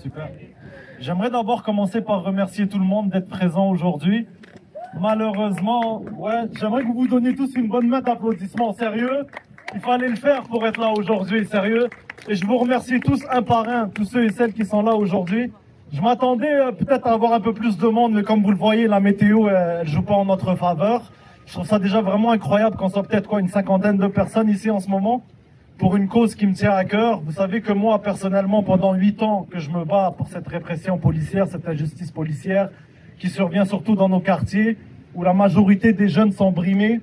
Super. J'aimerais d'abord commencer par remercier tout le monde d'être présent aujourd'hui. Malheureusement, j'aimerais que vous vous donniez tous une bonne main d'applaudissements. Sérieux, il fallait le faire pour être là aujourd'hui, sérieux. Et je vous remercie tous un par un, tous ceux et celles qui sont là aujourd'hui. Je m'attendais peut-être à avoir un peu plus de monde, mais comme vous le voyez, la météo, elle joue pas en notre faveur. Je trouve ça déjà vraiment incroyable qu'on soit peut-être une cinquantaine de personnes ici en ce moment pour une cause qui me tient à cœur. Vous savez que moi, personnellement, pendant 8 ans que je me bats pour cette répression policière, cette injustice policière qui survient surtout dans nos quartiers où la majorité des jeunes sont brimés.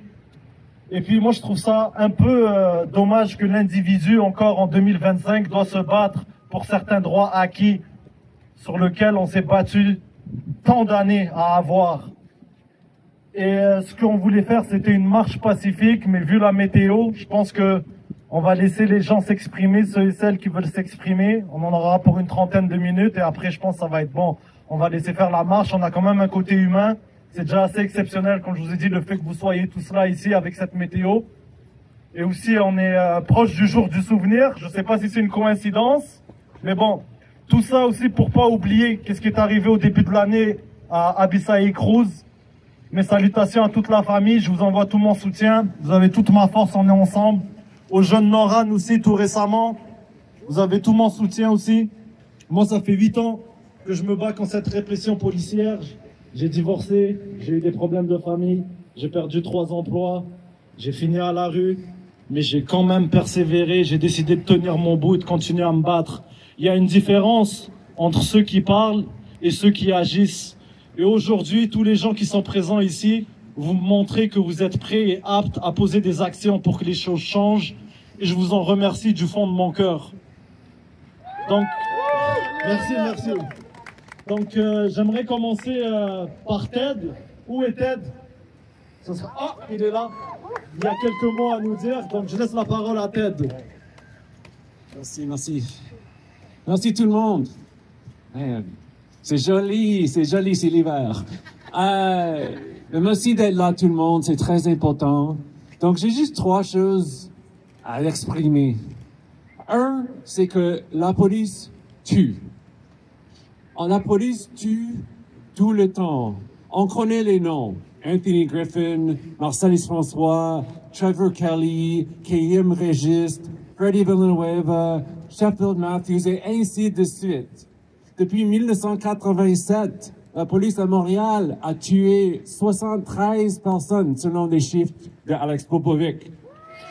Et puis moi, je trouve ça un peu dommage que l'individu, encore en 2025, doit se battre pour certains droits acquis sur lesquels on s'est battu tant d'années à avoir. Et ce qu'on voulait faire, c'était une marche pacifique, mais vu la météo, je pense que on va laisser les gens s'exprimer, ceux et celles qui veulent s'exprimer. On en aura pour une trentaine de minutes et après, je pense que ça va être bon. On va laisser faire la marche. On a quand même un côté humain. C'est déjà assez exceptionnel, comme je vous ai dit, le fait que vous soyez tous là ici avec cette météo. Et aussi, on est proche du jour du souvenir. Je ne sais pas si c'est une coïncidence, mais bon, tout ça aussi pour pas oublier qu'est-ce qui est arrivé au début de l'année à Abissaï Cruz. Mes salutations à toute la famille. Je vous envoie tout mon soutien. Vous avez toute ma force. On est ensemble. Aux jeunes Noran aussi, tout récemment. Vous avez tout mon soutien aussi. Moi, ça fait 8 ans que je me bats contre cette répression policière. J'ai divorcé, j'ai eu des problèmes de famille, j'ai perdu 3 emplois, j'ai fini à la rue, mais j'ai quand même persévéré, j'ai décidé de tenir mon bout et de continuer à me battre. Il y a une différence entre ceux qui parlent et ceux qui agissent. Et aujourd'hui, tous les gens qui sont présents ici, vous montrez que vous êtes prêts et aptes à poser des actions pour que les choses changent. Et je vous en remercie du fond de mon cœur. Donc, merci. Donc, j'aimerais commencer par Ted. Où est Ted? Ah, il est là. Il y a quelques mots à nous dire. Donc, je laisse la parole à Ted. Merci. Merci tout le monde. C'est joli, c'est l'hiver. Merci d'être là tout le monde, c'est très important. Donc, j'ai juste 3 choses à exprimer. Un, c'est que la police tue. La police tue tout le temps. On connaît les noms. Anthony Griffin, Marcellus François, Trevor Kelly, Kayim Registe, Freddie Villanueva, Sheffield Matthews, et ainsi de suite. Depuis 1987, la police à Montréal a tué 73 personnes selon les chiffres de Alex Popovic.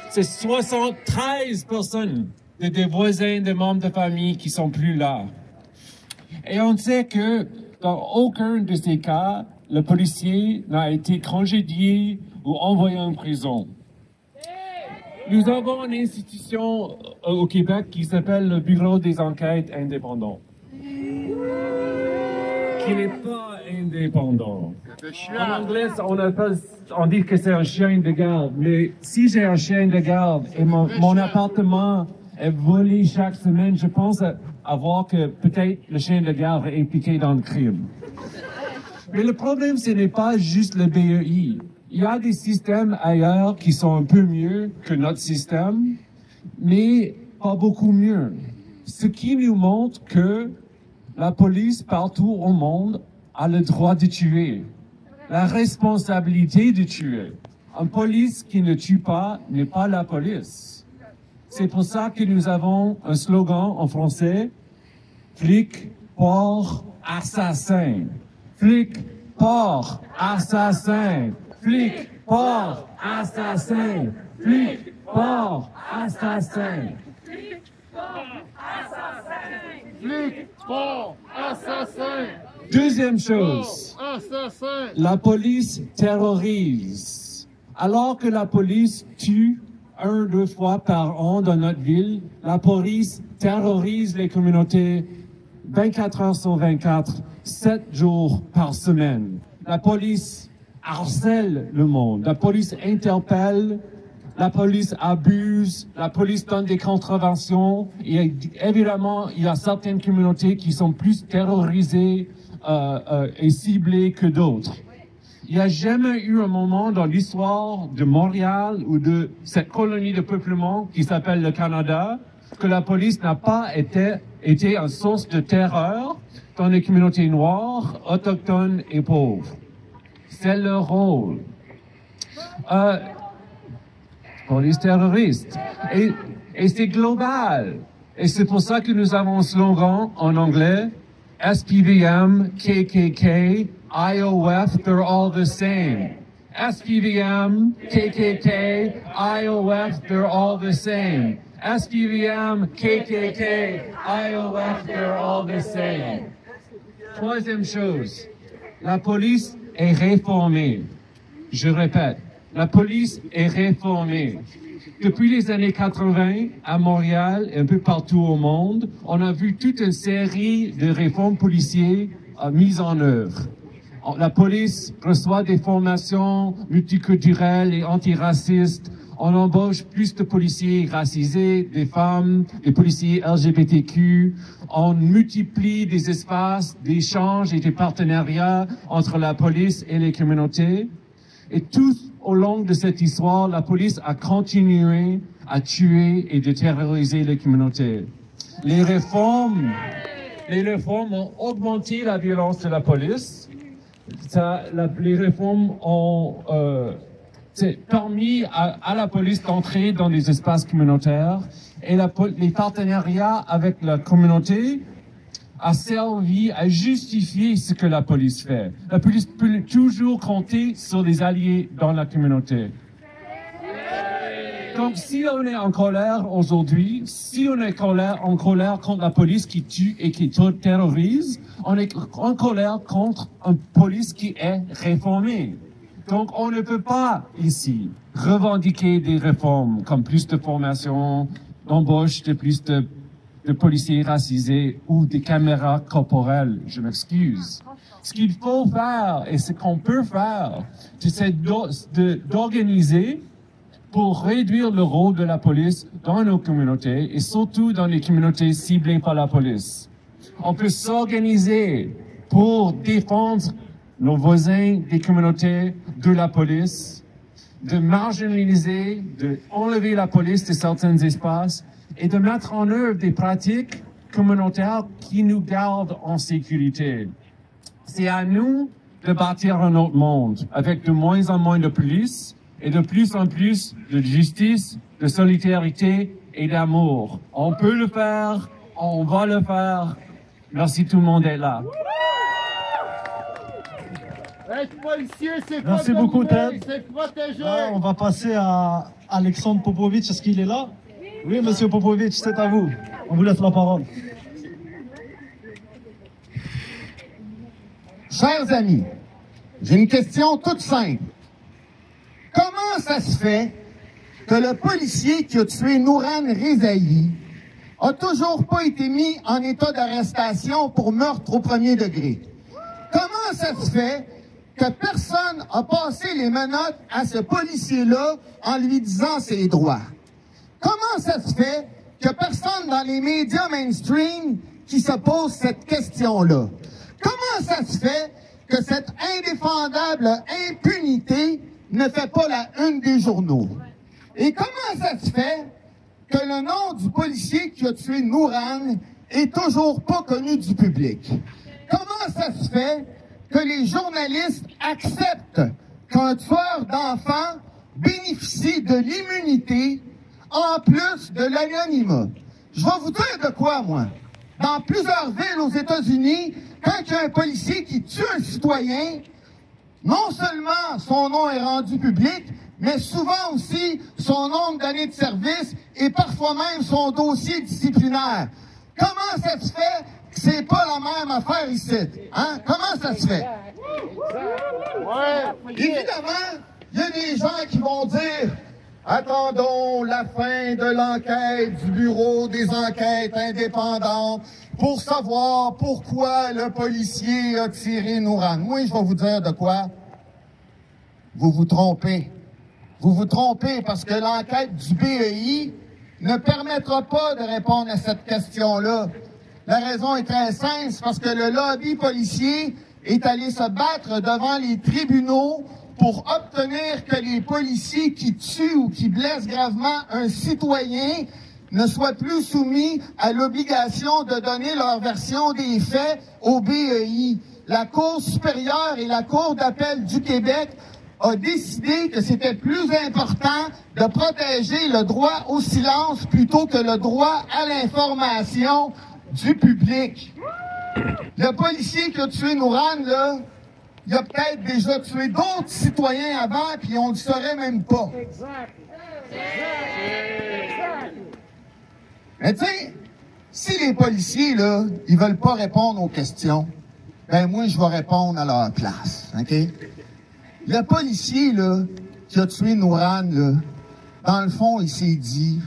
C'est 73 personnes de des voisins, des membres de famille qui sont plus là. Et on sait que dans aucun de ces cas, le policier n'a été congédié ou envoyé en prison. Nous avons une institution au Québec qui s'appelle le Bureau des enquêtes indépendants, qui n'est pas indépendant. En anglais, on dit que c'est un chien de garde, mais si j'ai un chien de garde et mon appartement est volé chaque semaine, je pense à voir que peut-être le chien de garde est impliqué dans le crime. Mais le problème, ce n'est pas juste le BEI. Il y a des systèmes ailleurs qui sont un peu mieux que notre système, mais pas beaucoup mieux. Ce qui nous montre que la police partout au monde a le droit de tuer, la responsabilité de tuer. Une police qui ne tue pas n'est pas la police. C'est pour ça que nous avons un slogan en français, flic, porc, assassin. Flic, porc, assassin. Flic, porc, assassin. Flic, porc, assassin. Flic, porc, assassin. Flic, porc, assassin. Deuxième chose, la police terrorise. Alors que la police tue 1-2 fois par an dans notre ville, la police terrorise les communautés 24 heures sur 24, 7 jours par semaine. La police harcèle le monde, la police interpelle, la police abuse, la police donne des contraventions. Et évidemment, il y a certaines communautés qui sont plus terrorisées et ciblées que d'autres. Il n'y a jamais eu un moment dans l'histoire de Montréal ou de cette colonie de peuplement qui s'appelle le Canada que la police n'a pas été une source de terreur dans les communautés noires, autochtones et pauvres. C'est leur rôle. Police terroriste. Et c'est global. Et c'est pour ça que nous avons un slogan en anglais, SPVM, KKK, IOF, they're all the same. SPVM, KKK, IOF, they're all the same. SPVM, KKK, IOF, they're all the same. Troisième chose, la police est réformée. Je répète, la police est réformée. Depuis les années 80, à Montréal et un peu partout au monde, on a vu toute une série de réformes policières mises en œuvre. La police reçoit des formations multiculturelles et antiracistes. On embauche plus de policiers racisés, des femmes, des policiers LGBTQ. On multiplie des espaces d'échange et de partenariats entre la police et les communautés. Et tout au long de cette histoire, la police a continué à tuer et de terroriser les communautés. Les réformes ont augmenté la violence de la police. Les réformes ont permis à la police d'entrer dans les espaces communautaires et les partenariats avec la communauté a servi à justifier ce que la police fait. La police peut toujours compter sur les alliés dans la communauté. Donc, si on est en colère aujourd'hui, si on est en colère contre la police qui tue et qui terrorise, on est en colère contre une police qui est réformée. Donc, on ne peut pas, ici, revendiquer des réformes comme plus de formation, d'embauche de plus de policiers racisés ou des caméras corporelles. Je m'excuse. Ce qu'il faut faire et ce qu'on peut faire, c'est d'organiser pour réduire le rôle de la police dans nos communautés et surtout dans les communautés ciblées par la police. On peut s'organiser pour défendre nos voisins des communautés de la police, de marginaliser, de enlever la police de certains espaces et de mettre en œuvre des pratiques communautaires qui nous gardent en sécurité. C'est à nous de bâtir un autre monde avec de moins en moins de police et de plus en plus de justice, de solidarité et d'amour. On peut le faire, on va le faire. Merci tout le monde d'être là. Merci beaucoup, Ted. On va passer à Alexandre Popovitch. Est-ce qu'il est là? Oui, monsieur Popovitch, c'est à vous. On vous laisse la parole. Chers amis, j'ai une question toute simple. Comment ça se fait que le policier qui a tué Nouran Rezaï a toujours pas été mis en état d'arrestation pour meurtre au premier degré? Comment ça se fait que personne a passé les menottes à ce policier-là en lui disant ses droits? Comment ça se fait que personne dans les médias mainstream qui se pose cette question-là? Comment ça se fait que cette indéfendable impunité ne fait pas la une des journaux? Et comment ça se fait que le nom du policier qui a tué Nouran est toujours pas connu du public? Comment ça se fait que les journalistes acceptent qu'un tueur d'enfants bénéficie de l'immunité en plus de l'anonymat? Je vais vous dire de quoi, moi. Dans plusieurs villes aux États-Unis, quand il y a un policier qui tue un citoyen, non seulement son nom est rendu public, mais souvent aussi son nombre d'années de service et parfois même son dossier disciplinaire. Comment ça se fait que c'est pas la même affaire ici? Hein? Comment ça se fait? Évidemment, il y a des gens qui vont dire « Attendons la fin de l'enquête du Bureau des enquêtes indépendantes pour savoir pourquoi le policier a tiré Nouran. » Moi, je vais vous dire de quoi. Vous vous trompez. Vous vous trompez parce que l'enquête du BEI ne permettra pas de répondre à cette question-là. La raison est très simple, c'est parce que le lobby policier est allé se battre devant les tribunaux pour obtenir que les policiers qui tuent ou qui blessent gravement un citoyen ne soient plus soumis à l'obligation de donner leur version des faits au BEI. La Cour supérieure et la Cour d'appel du Québec ont décidé que c'était plus important de protéger le droit au silence plutôt que le droit à l'information du public. Le policier qui a tué Nourane, là, il a peut-être déjà tué d'autres citoyens avant, puis on ne le saurait même pas. Mais tu sais, si les policiers, là, ils veulent pas répondre aux questions, ben moi, je vais répondre à leur place, OK? Le policier, là, qui a tué Nourane, là, dans le fond, il s'est dit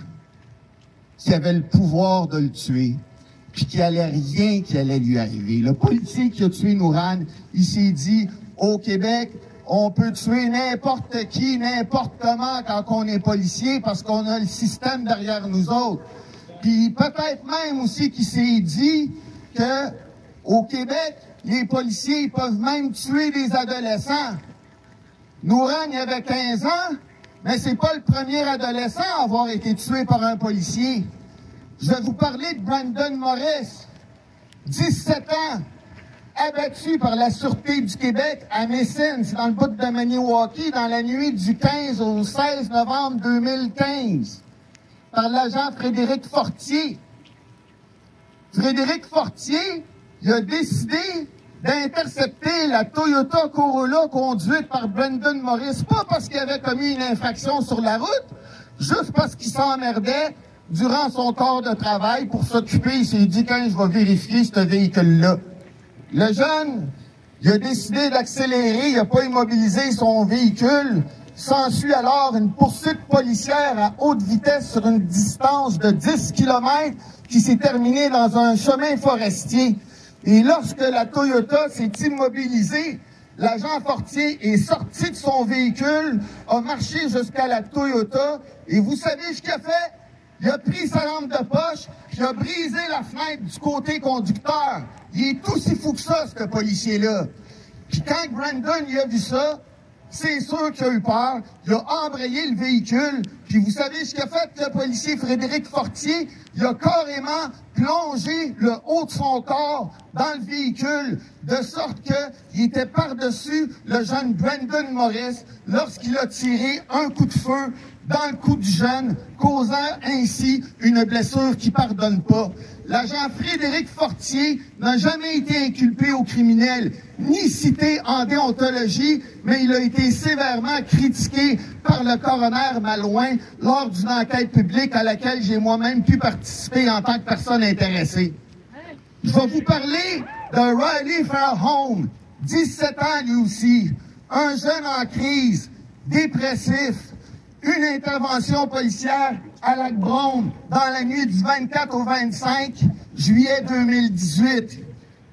qu'il avait le pouvoir de le tuer, puis qu'il allait rien qui allait lui arriver. Le policier qui a tué Nourane, il s'est dit, au Québec, on peut tuer n'importe qui, n'importe comment quand on est policier parce qu'on a le système derrière nous autres. Puis peut-être même aussi qu'il s'est dit que au Québec, les policiers ils peuvent même tuer des adolescents. Nourane, il avait 15 ans, mais c'est pas le premier adolescent à avoir été tué par un policier. Je vais vous parler de Brandon Morris, 17 ans, abattu par la Sûreté du Québec à Messine, c'est dans le bout de Maniwaki, dans la nuit du 15 au 16 novembre 2015, par l'agent Frédéric Fortier. Frédéric Fortier, il a décidé d'intercepter la Toyota Corolla conduite par Brandon Morris, pas parce qu'il avait commis une infraction sur la route, juste parce qu'il s'emmerdait durant son corps de travail pour s'occuper. Il s'est dit, quand je vais vérifier ce véhicule-là. Le jeune, il a décidé d'accélérer, il n'a pas immobilisé son véhicule. S'ensuit alors une poursuite policière à haute vitesse sur une distance de 10 km qui s'est terminée dans un chemin forestier. Et lorsque la Toyota s'est immobilisée, l'agent Fortier est sorti de son véhicule, a marché jusqu'à la Toyota, et vous savez ce qu'il a fait? Il a pris sa lampe de poche, puis il a brisé la fenêtre du côté conducteur. Il est aussi fou que ça, ce policier-là. Puis quand Brandon il a vu ça, c'est sûr qu'il a eu peur. Il a embrayé le véhicule. Puis vous savez ce qu'a fait le policier Frédéric Fortier? Il a carrément plongé le haut de son corps dans le véhicule, de sorte qu'il était par-dessus le jeune Brandon Morris lorsqu'il a tiré un coup de feu dans le cou du jeune, causant ainsi une blessure qui pardonne pas. L'agent Frédéric Fortier n'a jamais été inculpé au criminel, ni cité en déontologie, mais il a été sévèrement critiqué par le coroner Malouin lors d'une enquête publique à laquelle j'ai moi-même pu participer en tant que personne intéressée. Je vais vous parler de Riley Fairholm, 17 ans lui aussi, un jeune en crise, dépressif. Une intervention policière à Lac-Brome dans la nuit du 24 au 25 juillet 2018.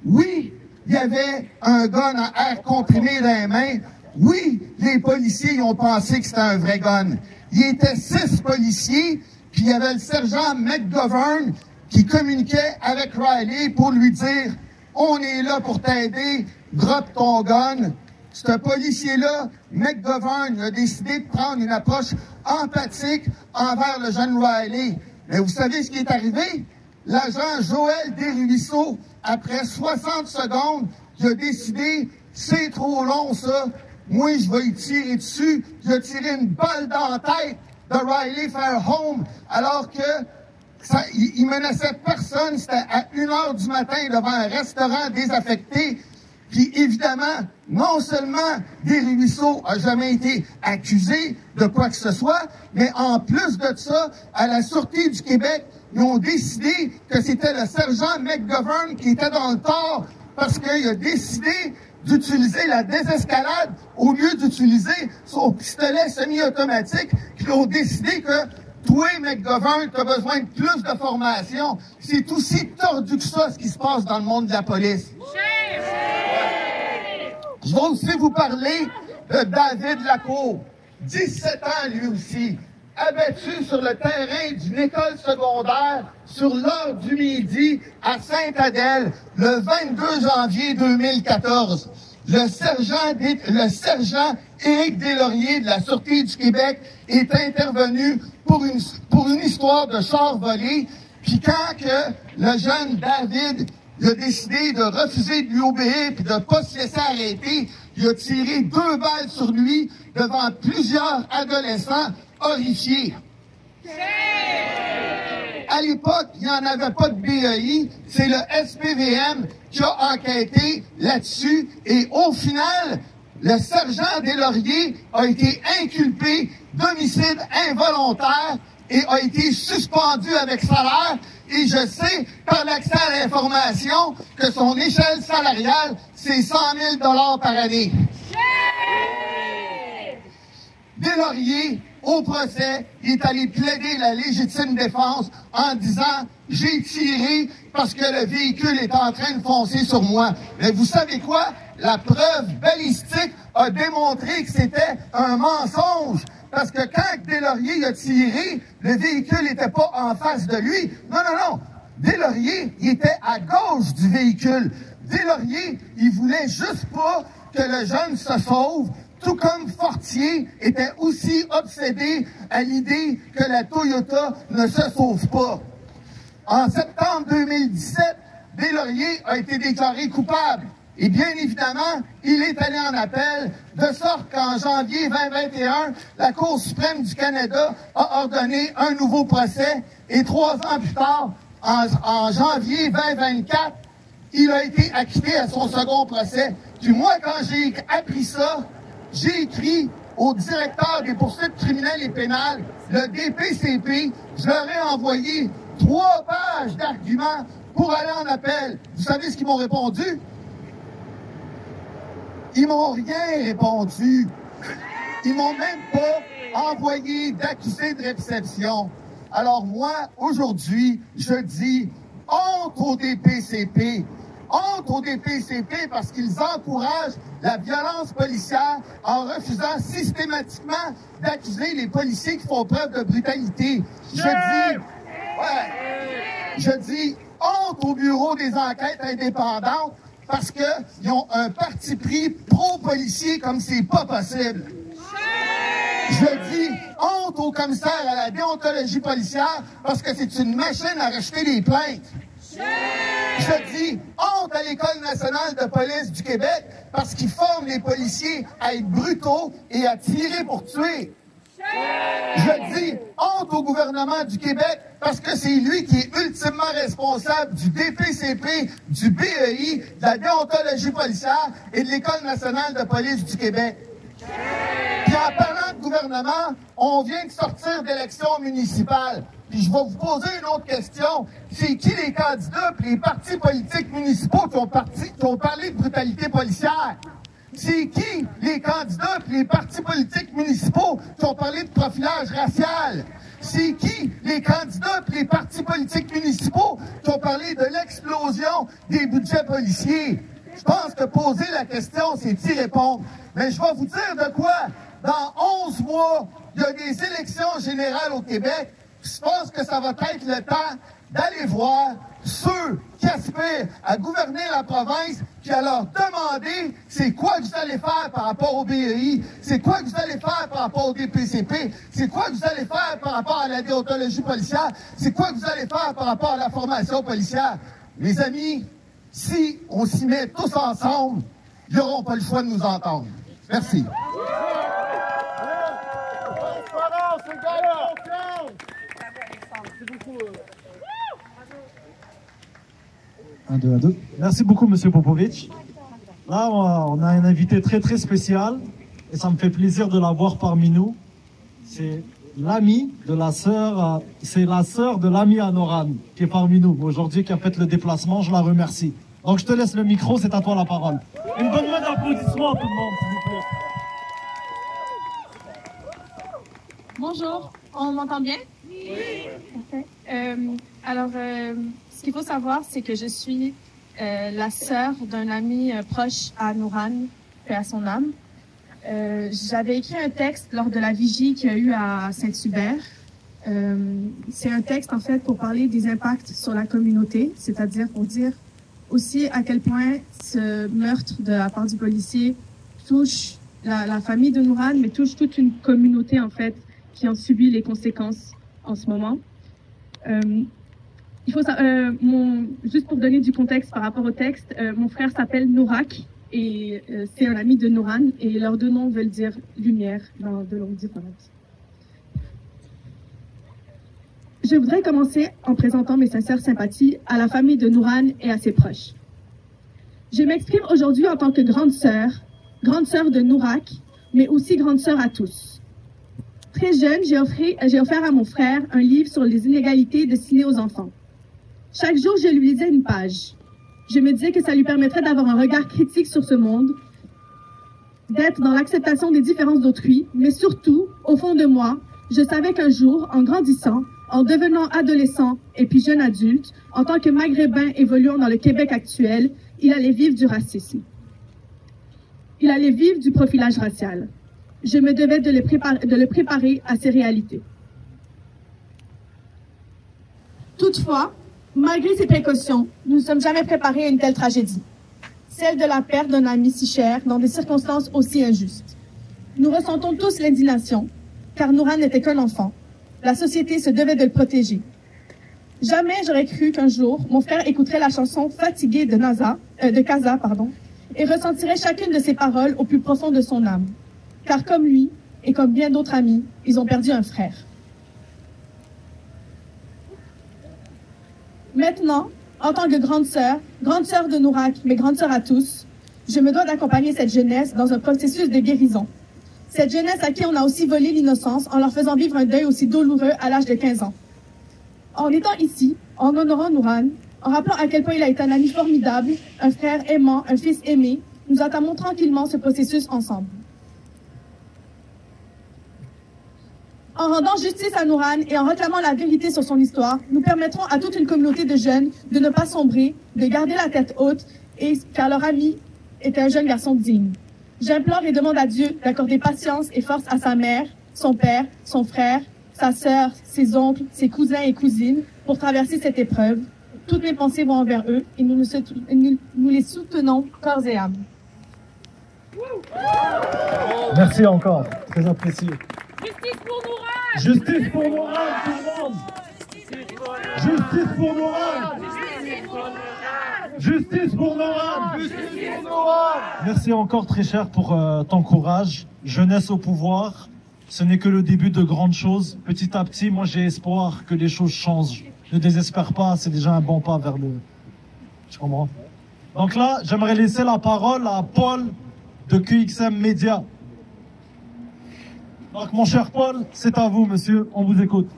Oui, il y avait un gun à air comprimé dans les mains. Oui, les policiers ont pensé que c'était un vrai gun. Il y était 6 policiers, puis il y avait le sergent McGovern qui communiquait avec Riley pour lui dire « On est là pour t'aider, drop ton gun ». Ce policier-là, McGovern, a décidé de prendre une approche empathique envers le jeune Riley. Mais vous savez ce qui est arrivé? L'agent Joël Desruisseaux, après 60 secondes, il a décidé, c'est trop long ça, moi je vais y tirer dessus. Il a tiré une balle dans la tête de Riley Fairholm, alors que il menaçait personne. C'était à 1h du matin devant un restaurant désaffecté. Puis évidemment, non seulement Desruisseaux a jamais été accusé de quoi que ce soit, mais en plus de ça, à la Sûreté du Québec, ils ont décidé que c'était le sergent McGovern qui était dans le tort parce qu'il a décidé d'utiliser la désescalade au lieu d'utiliser son pistolet semi-automatique. Puis ils ont décidé que toi, McGovern, tu as besoin de plus de formation. C'est aussi tordu que ça, ce qui se passe dans le monde de la police. Je vais aussi vous parler de David Lacour, 17 ans lui aussi, abattu sur le terrain d'une école secondaire sur l'heure du midi à Sainte-Adèle le 22 janvier 2014. le sergent Éric Deslauriers de la Sûreté du Québec est intervenu pour une histoire de char volé. Puis quand que le jeune David il a décidé de refuser de lui obéir puis de pas se laisser arrêter, il a tiré 2 balles sur lui devant plusieurs adolescents horrifiés. À l'époque, il n'y en avait pas de BEI, c'est le SPVM qui a enquêté là-dessus et au final, le sergent Deslauriers a été inculpé d'homicide involontaire et a été suspendu avec salaire. Et je sais, par l'accès à l'information, que son échelle salariale, c'est 100 000 $ par année. Deslauriers, au procès, il est allé plaider la légitime défense en disant « J'ai tiré parce que le véhicule est en train de foncer sur moi. » Mais vous savez quoi? La preuve balistique a démontré que c'était un mensonge. Parce que quand Deslauriers a tiré, le véhicule n'était pas en face de lui. Non, non, non. Deslauriers, il était à gauche du véhicule. Deslauriers, il voulait juste pas que le jeune se sauve, tout comme Fortier était aussi obsédé à l'idée que la Toyota ne se sauve pas. En septembre 2017, Deslauriers a été déclaré coupable. Et bien évidemment, il est allé en appel, de sorte qu'en janvier 2021, la Cour suprême du Canada a ordonné un nouveau procès. Et 3 ans plus tard, en janvier 2024, il a été acquitté à son second procès. Puis moi, quand j'ai appris ça, j'ai écrit au directeur des poursuites criminelles et pénales, le DPCP, je leur ai envoyé 3 pages d'arguments pour aller en appel. Vous savez ce qu'ils m'ont répondu? Ils m'ont rien répondu. Ils m'ont même pas envoyé d'accusé de réception. Alors moi, aujourd'hui, je dis honte au DPCP. Honte au DPCP parce qu'ils encouragent la violence policière en refusant systématiquement d'accuser les policiers qui font preuve de brutalité. Je dis honte au Bureau des enquêtes indépendantes parce qu'ils ont un parti pris pro-policier comme c'est pas possible. Je dis honte au commissaire à la déontologie policière parce que c'est une machine à rejeter des plaintes. Je dis honte à l'École nationale de police du Québec parce qu'ils forment les policiers à être brutaux et à tirer pour tuer. Je dis honte au gouvernement du Québec parce que c'est lui qui est ultimement responsable du DPCP, du BEI, de la déontologie policière et de l'École nationale de police du Québec. Puis en parlant de gouvernement, on vient de sortir d'élections municipales. Puis je vais vous poser une autre question. C'est qui les candidats et les partis politiques municipaux qui ont parlé de brutalité policière? C'est qui les candidats et les partis politiques municipaux qui ont parlé de profilage racial? C'est qui les candidats et les partis politiques municipaux qui ont parlé de l'explosion des budgets policiers? Je pense que poser la question, c'est y répondre. Mais je vais vous dire de quoi. Dans 11 mois, il y a des élections générales au Québec. Je pense que ça va être le temps d'aller voir ceux qui aspirent à gouverner la province, puis à leur demander c'est quoi que vous allez faire par rapport au BEI, c'est quoi que vous allez faire par rapport au DPCP, c'est quoi que vous allez faire par rapport à la déontologie policière, c'est quoi que vous allez faire par rapport à la formation policière. Mes amis, si on s'y met tous ensemble, ils n'auront pas le choix de nous entendre. Merci. Un, deux, un, deux. Merci beaucoup, Monsieur Popovic. Là, on a un invité très très spécial et ça me fait plaisir de l'avoir parmi nous. C'est l'ami de la sœur, c'est la sœur de l'ami Anoran qui est parmi nous aujourd'hui, qui a fait le déplacement. Je la remercie. Donc je te laisse le micro, c'est à toi la parole. Une bonne main d'applaudissements à tout le monde, s'il vous plaît. Bonjour, on m'entend bien? Oui. Parfait. Ce qu'il faut savoir, c'est que je suis la sœur d'un ami proche à Anoran, paix à son âme. J'avais écrit un texte lors de la vigie qu'il y a eu à Saint-Hubert. C'est un texte, en fait, pour parler des impacts sur la communauté, c'est-à-dire pour dire aussi à quel point ce meurtre de la part du policier touche la famille de Nourane, mais touche toute une communauté, en fait, qui en subit les conséquences en ce moment. Juste pour donner du contexte par rapport au texte, mon frère s'appelle Nourak et c'est un ami de Nourane et leurs deux noms veulent dire lumière dans de langues différentes. Je voudrais commencer en présentant mes sincères sympathies à la famille de Nourane et à ses proches. Je m'exprime aujourd'hui en tant que grande sœur de Nourak, mais aussi grande sœur à tous. Très jeune, j'ai offert à mon frère un livre sur les inégalités destinées aux enfants. Chaque jour, je lui lisais une page. Je me disais que ça lui permettrait d'avoir un regard critique sur ce monde, d'être dans l'acceptation des différences d'autrui, mais surtout, au fond de moi, je savais qu'un jour, en grandissant, en devenant adolescent et puis jeune adulte, en tant que maghrébin évoluant dans le Québec actuel, il allait vivre du racisme. Il allait vivre du profilage racial. Je me devais de le préparer à ces réalités. Toutefois, malgré ces précautions, nous ne sommes jamais préparés à une telle tragédie, celle de la perte d'un ami si cher dans des circonstances aussi injustes. Nous ressentons tous l'indignation, car Nourane n'était qu'un enfant. La société se devait de le protéger. Jamais j'aurais cru qu'un jour, mon frère écouterait la chanson Fatigué de Kaza, et ressentirait chacune de ses paroles au plus profond de son âme. Car comme lui, et comme bien d'autres amis, ils ont perdu un frère. Maintenant, en tant que grande sœur de Nourak, mais grande sœur à tous, je me dois d'accompagner cette jeunesse dans un processus de guérison. Cette jeunesse à qui on a aussi volé l'innocence en leur faisant vivre un deuil aussi douloureux à l'âge de 15 ans. En étant ici, en honorant Nourane, en rappelant à quel point il a été un ami formidable, un frère aimant, un fils aimé, nous entamons tranquillement ce processus ensemble. En rendant justice à Nourane et en réclamant la vérité sur son histoire, nous permettrons à toute une communauté de jeunes de ne pas sombrer, de garder la tête haute, car leur ami était un jeune garçon digne. J'implore et demande à Dieu d'accorder patience et force à sa mère, son père, son frère, sa sœur, ses oncles, ses cousins et cousines pour traverser cette épreuve. Toutes mes pensées vont envers eux et nous les soutenons corps et âme. Merci encore, très apprécié. Justice pour Nourane! Justice pour Nourane, tout le monde! Justice pour Nourane! Justice pour Nourane! Justice pour Nourane! Merci encore très cher pour ton courage. Jeunesse au pouvoir, ce n'est que le début de grandes choses. Petit à petit, moi j'ai espoir que les choses changent. Ne désespère pas, c'est déjà un bon pas vers le... Tu comprends? Donc là, j'aimerais laisser la parole à Paul de QXM Media. Donc mon cher Paul, c'est à vous monsieur, on vous écoute.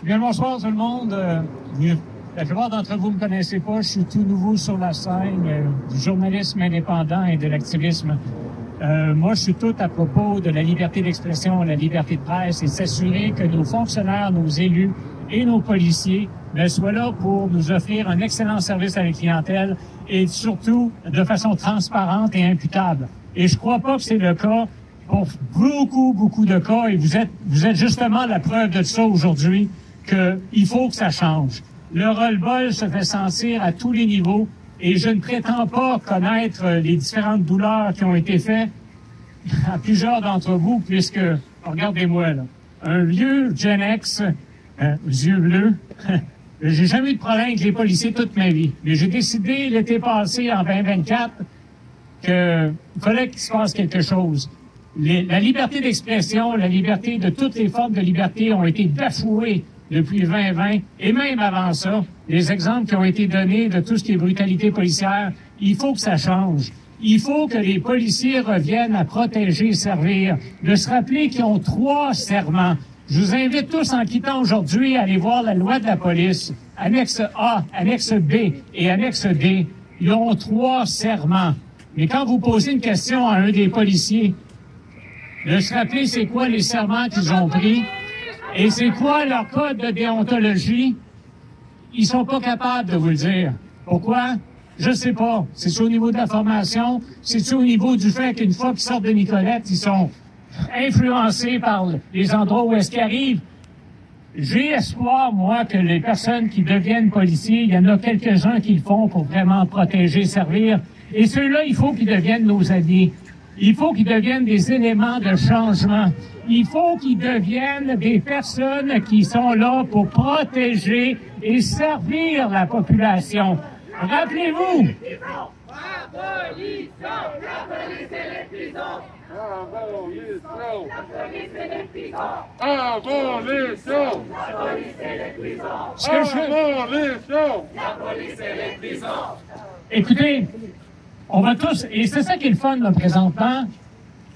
Bien le bonsoir tout le monde. La plupart d'entre vous ne me connaissez pas, je suis tout nouveau sur la scène du journalisme indépendant et de l'activisme. Moi, je suis tout à propos de la liberté d'expression, la liberté de presse et s'assurer que nos fonctionnaires, nos élus et nos policiers soient là pour nous offrir un excellent service à la clientèle et surtout de façon transparente et imputable. Et je crois pas que c'est le cas pour beaucoup de cas et vous êtes justement la preuve de ça aujourd'hui qu'il faut que ça change. Le roll-ball se fait sentir à tous les niveaux et je ne prétends pas connaître les différentes douleurs qui ont été faites à plusieurs d'entre vous puisque, regardez-moi là, un vieux Gen X, yeux bleus, j'ai jamais eu de problème avec les policiers toute ma vie. Mais j'ai décidé l'été passé, en 2024, qu'il fallait qu'il se passe quelque chose. La liberté d'expression, la liberté de toutes les formes de liberté ont été bafouées depuis 2020 et même avant ça. Les exemples qui ont été donnés de tout ce qui est brutalité policière, il faut que ça change. Il faut que les policiers reviennent à protéger et servir, de se rappeler qu'ils ont 3 serments. Je vous invite tous en quittant aujourd'hui à aller voir la loi de la police, annexe A, annexe B et annexe D. Ils ont 3 serments. Mais quand vous posez une question à un des policiers, de se rappeler c'est quoi les serments qu'ils ont pris et c'est quoi leur code de déontologie, ils sont pas capables de vous le dire. Pourquoi? Je sais pas. C'est au niveau de la formation, c'est au niveau du fait qu'une fois qu'ils sortent de Nicolette, ils sont influencés par les endroits où est-ce qu'ils arrivent. J'ai espoir, moi, que les personnes qui deviennent policiers, il y en a quelques-uns qui le font pour vraiment protéger, servir. Et ceux-là, il faut qu'ils deviennent nos alliés. Il faut qu'ils deviennent des éléments de changement. Il faut qu'ils deviennent des personnes qui sont là pour protéger et servir la population. Rappelez-vous. Abolition! La police et les prisons! Abolition! La police et les prisons! Abolition! La police et les prisons! Abolition! La police et les prisons! Écoutez, on va tous, et c'est ça qui est le fun là, présentement.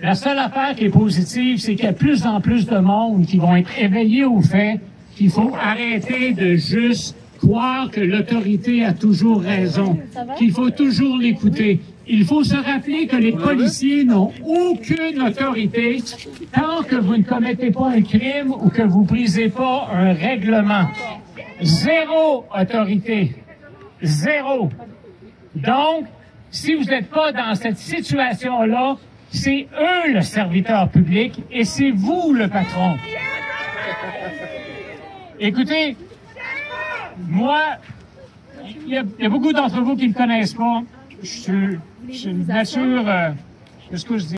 La seule affaire qui est positive, c'est qu'il y a de plus en plus de monde qui vont être éveillés au fait qu'il faut arrêter de juste croire que l'autorité a toujours raison, qu'il faut toujours l'écouter. Il faut se rappeler que les policiers n'ont aucune autorité tant que vous ne commettez pas un crime ou que vous brisez pas un règlement. Zéro autorité. Zéro. Donc, si vous n'êtes pas dans cette situation-là, c'est eux le serviteur public et c'est vous le patron. Écoutez, moi, il y a beaucoup d'entre vous qui ne me connaissent pas. Je suis une nature, qu'est-ce que je dis?